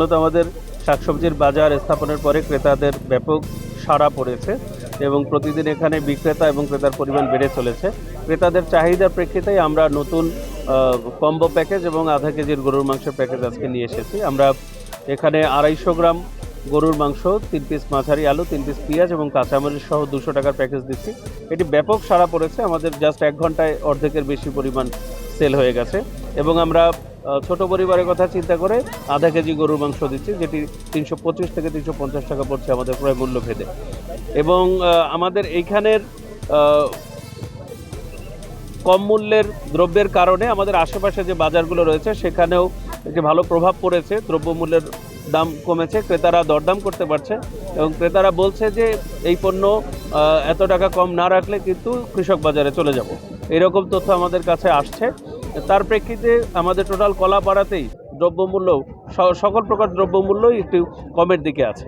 মূলত আমাদের শাকসবজির বাজার স্থাপনের পরে ক্রেতাদের ব্যাপক সাড়া পড়েছে এবং প্রতিদিন এখানে বিক্রেতা এবং ক্রেতার পরিমাণ বেড়ে চলেছে। ক্রেতাদের চাহিদার প্রেক্ষিতেই আমরা নতুন কম্বো প্যাকেজ এবং আধা কেজির গরুর মাংসের প্যাকেজ আজকে নিয়ে এসেছি। আমরা এখানে 250 গ্রাম গরুর মাংস, 3 পিস মাঝারি আলু, 3 পিস পেঁয়াজ এবং কাঁচামরিচ সহ 200 টাকার প্যাকেজ দিচ্ছি। এটি ব্যাপক সাড়া পড়েছে, আমাদের জাস্ট 1 ঘন্টায় অর্ধেকের বেশি পরিমাণ সেল হয়ে গেছে এবং আমরা ছোট পরিবারের কথা চিন্তা করে আধা কেজি গরুর মাংস দিচ্ছি, যেটি 325 থেকে 350 টাকা পড়ছে আমাদের ক্রয় মূল্য ভেদে। এবং আমাদের এইখানের কম মূল্যের দ্রব্যের কারণে আমাদের আশেপাশে যে বাজারগুলো রয়েছে সেখানেও একটি ভালো প্রভাব পড়েছে। দ্রব্যমূল্যের দাম কমেছে, ক্রেতারা দরদাম করতে পারছে এবং ক্রেতারা বলছে যে এই পণ্য এত টাকা কম না রাখলে কিন্তু কৃষক বাজারে চলে যাব, এরকম তথ্য আমাদের কাছে আসছে। তার প্রেক্ষিতে আমাদের টোটাল কলাপাড়াতেই দ্রব্যমূল্য, সকল প্রকার দ্রব্যমূল্যই একটু কমের দিকে আছে।